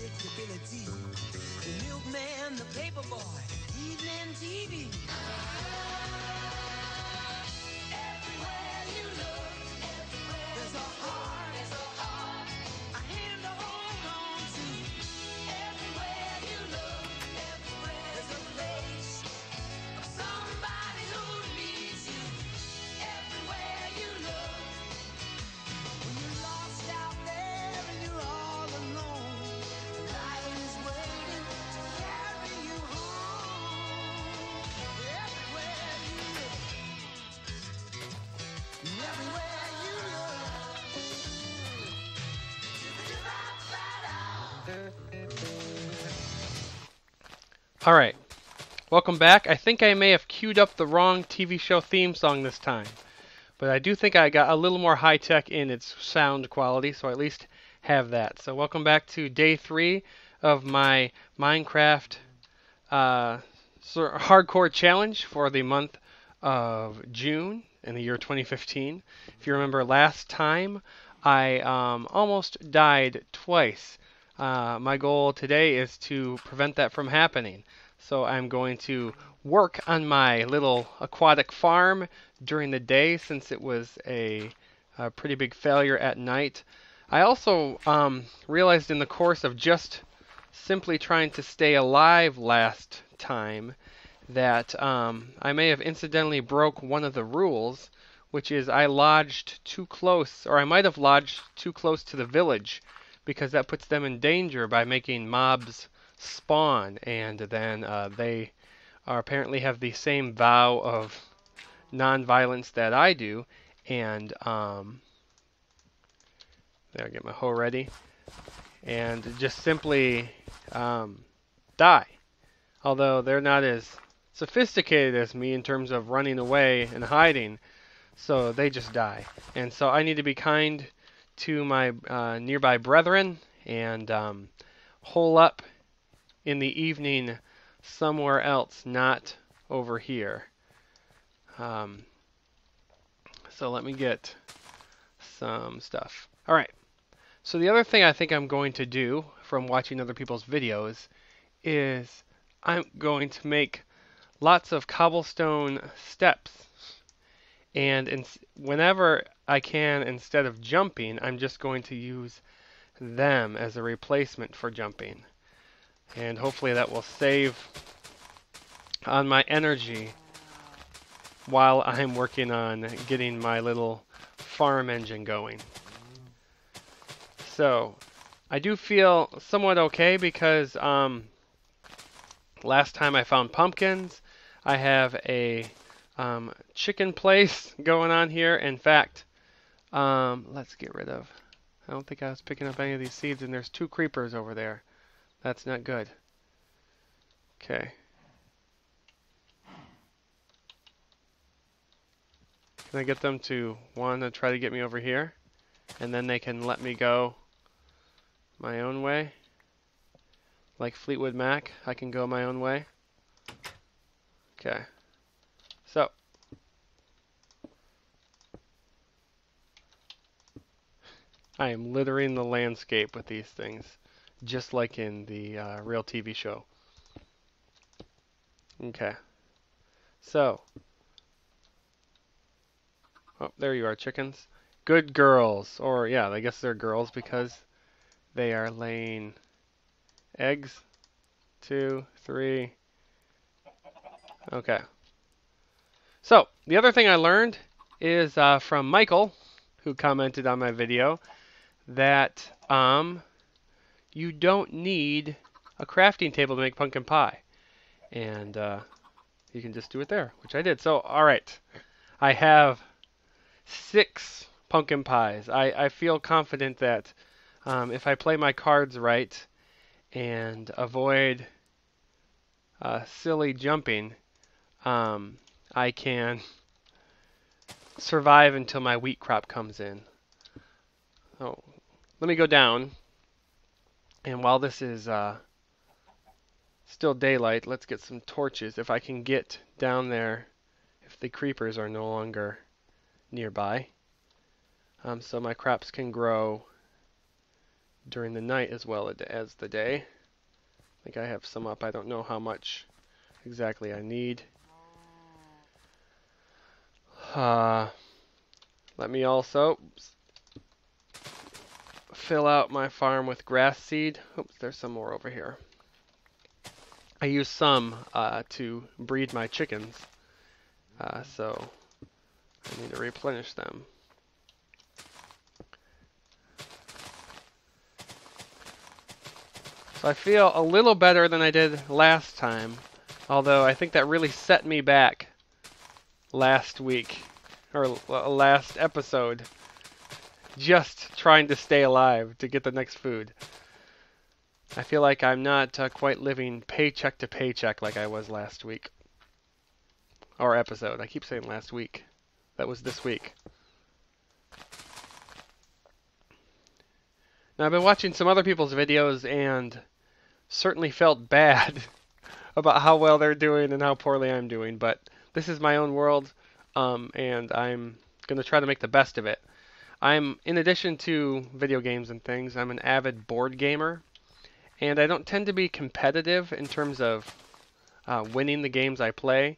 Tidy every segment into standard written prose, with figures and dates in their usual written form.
predictability. The milkman, the paperboy, evening TV. Everywhere you look, there's a heart, a hand to hold on to. Everywhere you look, there's a place of somebody who needs you. Everywhere you look, when you're lost out there and you're all alone, life is waiting to carry you home. Everywhere you look, everywhere you All right, welcome back. I think I may have queued up the wrong TV show theme song this time, but I do think I got a little more high-tech in its sound quality, so I at least have that. So welcome back to day 3 of my Minecraft hardcore challenge for the month of June in the year 2015. If you remember last time, I almost died twice. My goal today is to prevent that from happening. So I'm going to work on my little aquatic farm during the day since it was a pretty big failure at night. I also realized in the course of just simply trying to stay alive last time that I may have incidentally broke one of the rules, which is I lodged too close, or I might have lodged too close to the village, because that puts them in danger by making mobs spawn, and then they apparently have the same vow of non-violence that I do, and there, I get my hoe ready, and just simply die. Although they're not as sophisticated as me in terms of running away and hiding, so they just die. And so I need to be kind to my nearby brethren and hole up in the evening somewhere else, not over here. So let me get some stuff. All right. So the other thing I think I'm going to do from watching other people's videos is I'm going to make lots of cobblestone steps. And whenever I can, instead of jumping, I'm just going to use them as a replacement for jumping. And hopefully that will save on my energy while I'm working on getting my little farm engine going. So I do feel somewhat okay because last time I found pumpkins. I have a chicken place going on here. In fact, let's get rid of. I don't think I was picking up any of these seeds, and there's 2 creepers over there. That's not good. Okay. Can I get them to want to try to get me over here? And then they can let me go my own way? Like Fleetwood Mac, I can go my own way. Okay. So. I am littering the landscape with these things, just like in the real TV show. Okay. So. Oh, there you are, chickens. Good girls. Or, yeah, I guess they're girls because they are laying eggs. 2, 3. Okay. So, the other thing I learned is from Michael, who commented on my video, that you don't need a crafting table to make pumpkin pie. And you can just do it there, which I did. So, all right. I have 6 pumpkin pies. I feel confident that if I play my cards right and avoid silly jumping, I can survive until my wheat crop comes in. Oh, let me go down. And while this is still daylight, let's get some torches. If I can get down there, if the creepers are no longer nearby. So my crops can grow during the night as well as the day. I think I have some up. I don't know how much exactly I need. Let me also fill out my farm with grass seed. Oops, there's some more over here. I use some to breed my chickens, so I need to replenish them. So I feel a little better than I did last time, although I think that really set me back last week, or last episode, just trying to stay alive to get the next food. I feel like I'm not quite living paycheck to paycheck like I was last week. Or episode. I keep saying last week. That was this week. Now, I've been watching some other people's videos and certainly felt bad about how well they're doing and how poorly I'm doing, but this is my own world, and I'm going to try to make the best of it. In addition to video games and things, I'm an avid board gamer, and I don't tend to be competitive in terms of winning the games I play,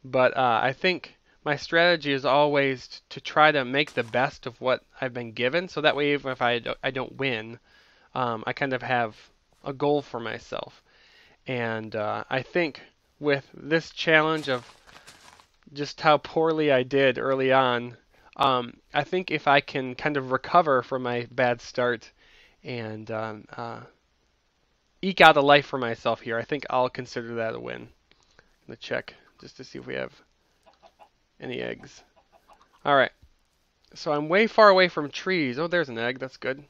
but I think my strategy is always to try to make the best of what I've been given, so that way even if I don't win, I kind of have a goal for myself. And I think with this challenge of just how poorly I did early on, I think if I can kind of recover from my bad start and eke out a life for myself here, I think I'll consider that a win. I'm going to check just to see if we have any eggs. Alright, so I'm way far away from trees. Oh, there's an egg, that's good.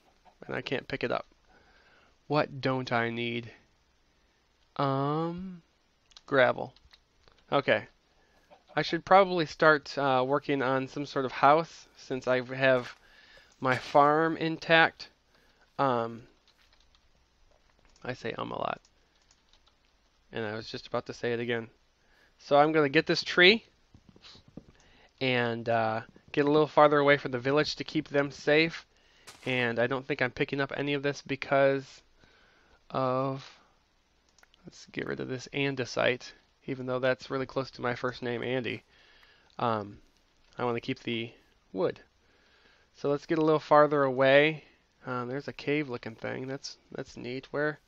And I can't pick it up. What don't I need? Gravel. Okay. I should probably start working on some sort of house since I have my farm intact. I say a lot. And I was just about to say it again. So I'm going to get this tree and get a little farther away from the village to keep them safe. And I don't think I'm picking up any of this because of... Let's get rid of this andesite, even though that's really close to my first name, Andy. I want to keep the wood. So let's get a little farther away. There's a cave-looking thing. That's neat. Where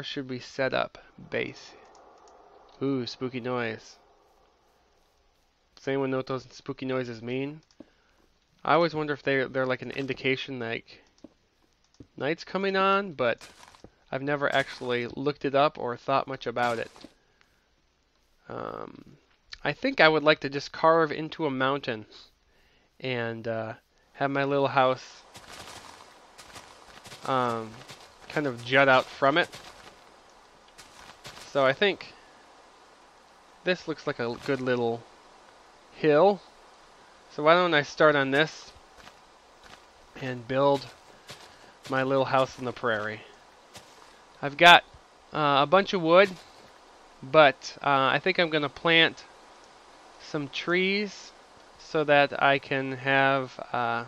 should we set up base? Ooh, spooky noise. Does anyone know what those spooky noises mean? I always wonder if they're like an indication like night's coming on, but I've never actually looked it up or thought much about it. I think I would like to just carve into a mountain and have my little house kind of jut out from it. So I think this looks like a good little hill. So why don't I start on this and build my little house in the prairie. I've got a bunch of wood, but I think I'm going to plant some trees so that I can have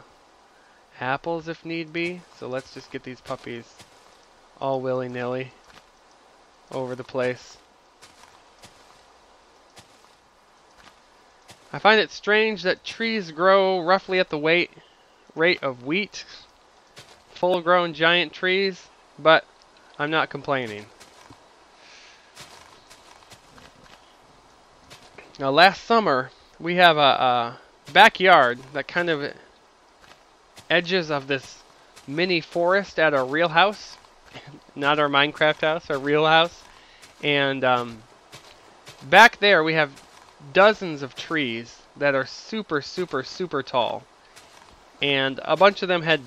apples if need be. So let's just get these puppies all willy-nilly over the place. I find it strange that trees grow roughly at the rate of wheat, full-grown giant trees, but I'm not complaining. Now, last summer, we have a backyard that kind of edges of this mini forest at our real house, not our Minecraft house, our real house. And back there, we have dozens of trees that are super, super, super tall. And a bunch of them had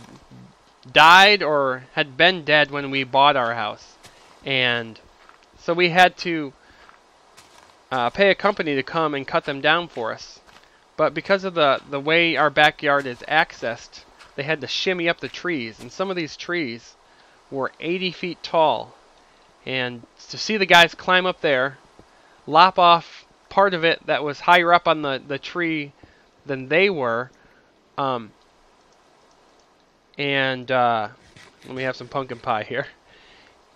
died or had been dead when we bought our house, and so we had to pay a company to come and cut them down for us. But because of the way our backyard is accessed, they had to shimmy up the trees, and some of these trees were 80 feet tall. And to see the guys climb up there, lop off part of it that was higher up on the tree than they were, and Let me have some pumpkin pie here.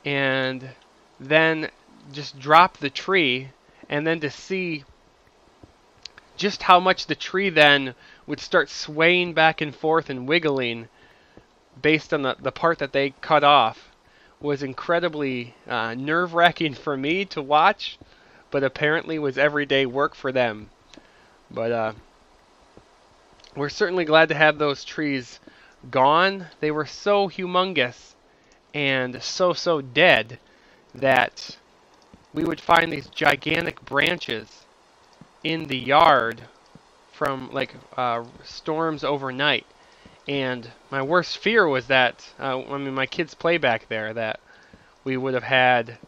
And then just drop the tree, and then to see just how much the tree then would start swaying back and forth and wiggling based on the part that they cut off was incredibly nerve-wracking for me to watch, but apparently was everyday work for them. But we're certainly glad to have those trees gone. They were so humongous and so dead that we would find these gigantic branches in the yard from like storms overnight. And my worst fear was that, my kids play back there, that we would have had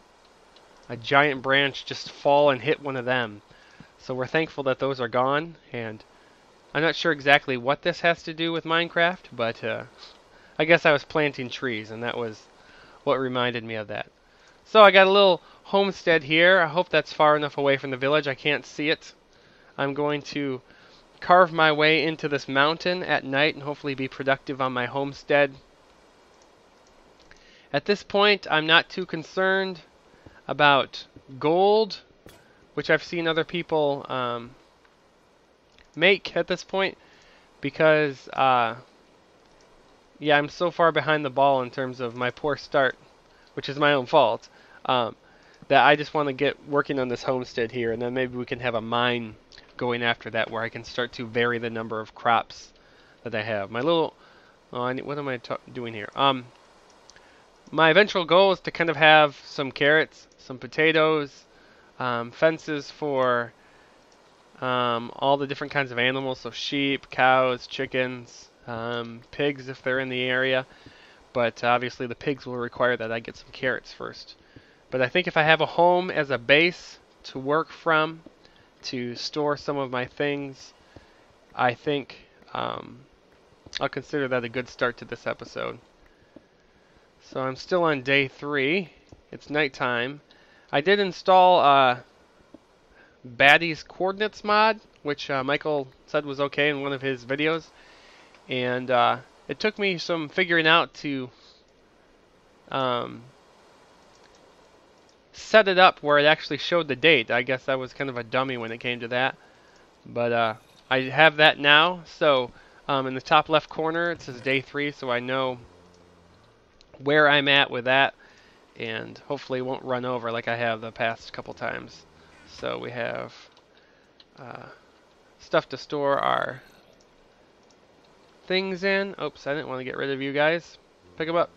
a giant branch just fall and hit one of them. So we're thankful that those are gone, and I'm not sure exactly what this has to do with Minecraft, but I guess I was planting trees, and that was what reminded me of that. So I got a little homestead here. I hope that's far enough away from the village. I can't see it. I'm going to carve my way into this mountain at night and hopefully be productive on my homestead. At this point, I'm not too concerned about gold, which I've seen other people make at this point, because yeah, I'm so far behind the ball in terms of my poor start, which is my own fault, that I just want to get working on this homestead here, and then maybe we can have a mine going after that where I can start to vary the number of crops that I have. My little, what am I doing here? My eventual goal is to kind of have some carrots, some potatoes, fences for all the different kinds of animals, so sheep, cows, chickens, pigs if they're in the area. But obviously the pigs will require that I get some carrots first. But I think if I have a home as a base to work from, to store some of my things, I think I'll consider that a good start to this episode. So I'm still on day 3. It's nighttime. I did install Batty's Coordinates mod, which Michael said was okay in one of his videos. And it took me some figuring out to set it up where it actually showed the date. I guess I was kind of a dummy when it came to that. But I have that now. So in the top left corner it says day 3, so I know where I'm at with that, and hopefully it won't run over like I have the past couple times. So we have stuff to store our things in. Oops, I didn't want to get rid of you guys. Pick them up.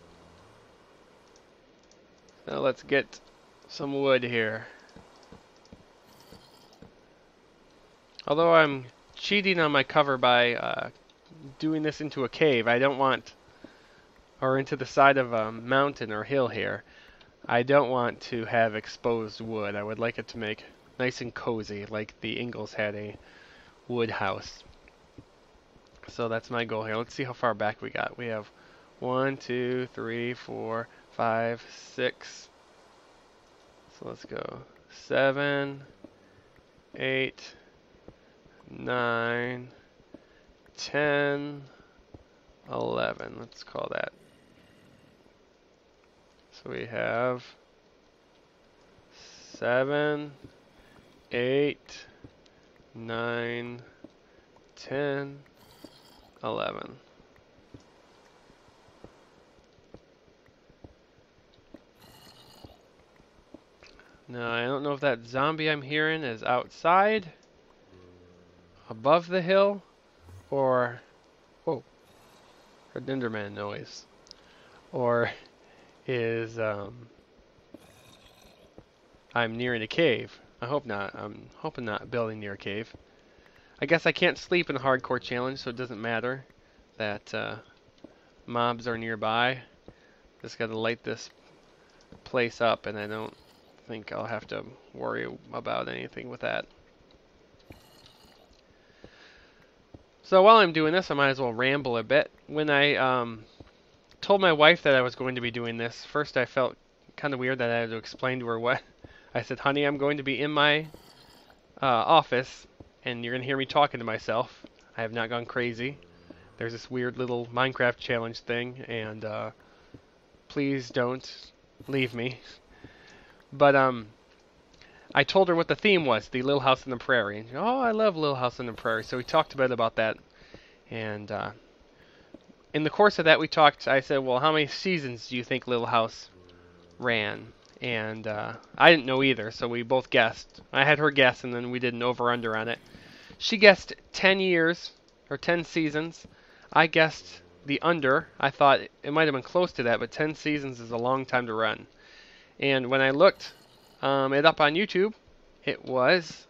So let's get some wood here. Although I'm cheating on my cover by doing this into a cave, I don't want, or into the side of a mountain or hill here, I don't want to have exposed wood. I would like it to make nice and cozy, like the Ingalls had a wood house. So that's my goal here. Let's see how far back we got. We have 1, 2, 3, 4, 5, 6. So let's go 7, 8, 9, 10, 11. Let's call that. So we have 7, 8, 9, 10, 11. Now, I don't know if that zombie I'm hearing is outside, above the hill, or, whoa, heard an Enderman noise, or is I'm nearing a cave. I hope not. I'm hoping not building near a cave. I guess I can't sleep in a hardcore challenge, so it doesn't matter that mobs are nearby. Just gotta light this place up, and I don't think I'll have to worry about anything with that. So while I'm doing this, I might as well ramble a bit. When I told my wife that I was going to be doing this, first I felt kind of weird that I had to explain to her what. I said, honey, I'm going to be in my office, and you're going to hear me talking to myself. I have not gone crazy. There's this weird little Minecraft challenge thing, and Please don't leave me. But I told her what the theme was, the Little House on the Prairie. And, oh, I love Little House on the Prairie. So we talked a bit about that. And in the course of that, we talked. I said, well, how many seasons do you think Little House ran? And I didn't know either, so we both guessed. I had her guess, and then we did an over-under on it. She guessed 10 years, or 10 seasons. I guessed the under. I thought it might have been close to that, but 10 seasons is a long time to run. And when I looked it up on YouTube, it was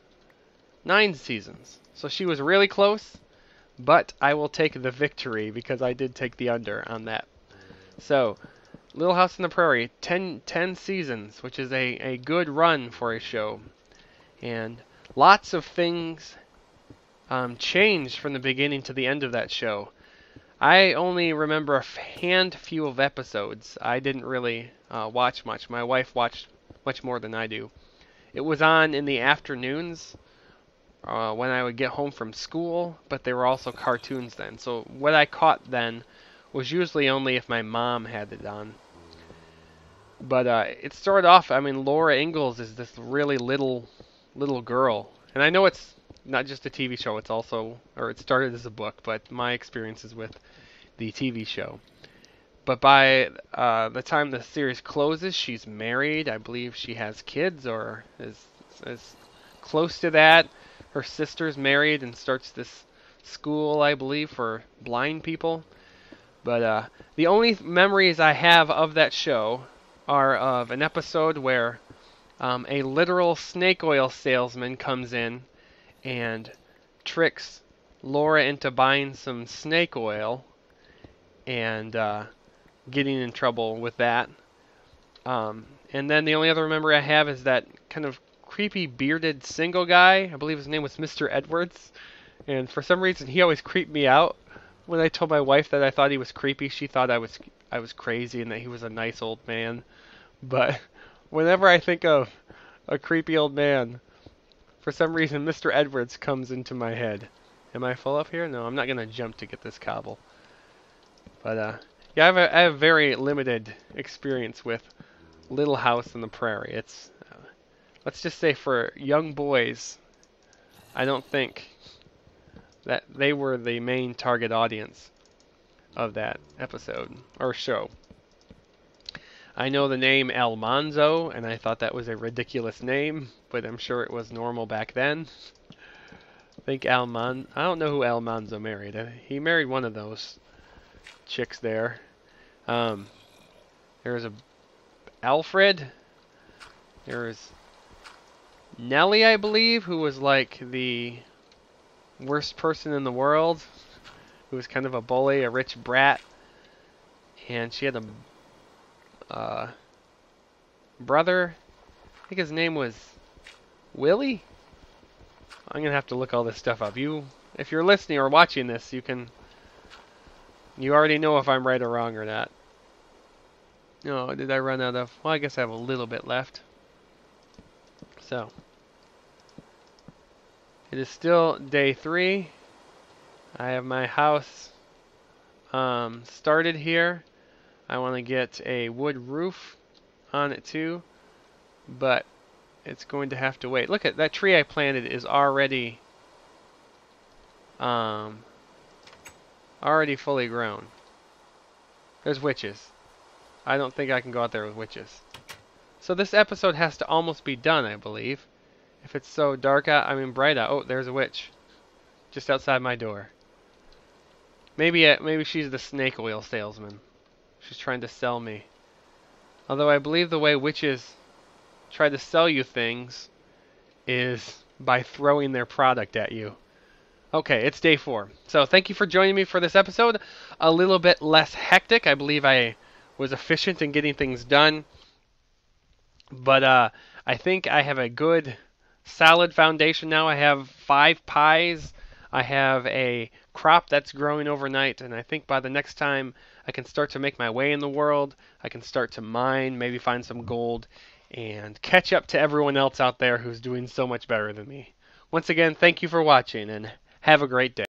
9 seasons. So she was really close, but I will take the victory because I did take the under on that. So, Little House on the Prairie, 10 seasons, which is a good run for a show. And lots of things changed from the beginning to the end of that show. I only remember a handful of episodes. I didn't really watch much. My wife watched much more than I do. It was on in the afternoons when I would get home from school, but they were also cartoons then. So what I caught then was usually only if my mom had it on. But it started off, I mean, Laura Ingalls is this really little girl. And I know it's not just a TV show, it's also, or it started as a book, but my experiences with the TV show. But by the time the series closes, she's married. I believe she has kids or is close to that. Her sister's married and starts this school, I believe, for blind people. But the only memories I have of that show are of an episode where a literal snake oil salesman comes in and tricks Laura into buying some snake oil and getting in trouble with that. And then the only other memory I have is that kind of creepy bearded single guy. I believe his name was Mr. Edwards. And for some reason he always creeped me out. When I told my wife that I thought he was creepy, she thought I was crazy and that he was a nice old man. But whenever I think of a creepy old man, for some reason Mr. Edwards comes into my head. Am I full up here? No, I'm not going to jump to get this cobble. But yeah, I have very limited experience with Little House on the Prairie. It's let's just say for young boys, I don't think that they were the main target audience of that episode or show. I know the name Almanzo, and I thought that was a ridiculous name, but I'm sure it was normal back then. I don't know who Almanzo married. He married one of those chicks there. There's a Alfred. There's Nellie, I believe, who was like the worst person in the world, who was kind of a bully, a rich brat, and she had a brother. I think his name was Willie. I'm gonna have to look all this stuff up. If you're listening or watching this, you already know if I'm right or wrong or not. No, did I run out of? Well, I guess I have a little bit left. So it is still day 3. I have my house started here. I want to get a wood roof on it too, but it's going to have to wait. Look at that tree I planted is already fully grown. There's witches. I don't think I can go out there with witches. So this episode has to almost be done, I believe. If it's so dark out, I mean bright out. Oh, there's a witch just outside my door. Maybe she's the snake oil salesman. She's trying to sell me. Although I believe the way witches try to sell you things is by throwing their product at you. Okay, it's day 4. So thank you for joining me for this episode. A little bit less hectic. I believe I was efficient in getting things done. But I think I have a good, solid foundation now. I have 5 pies. I have a crop that's growing overnight. And I think by the next time I can start to make my way in the world, I can start to mine, maybe find some gold, and catch up to everyone else out there who's doing so much better than me. Once again, thank you for watching, and have a great day.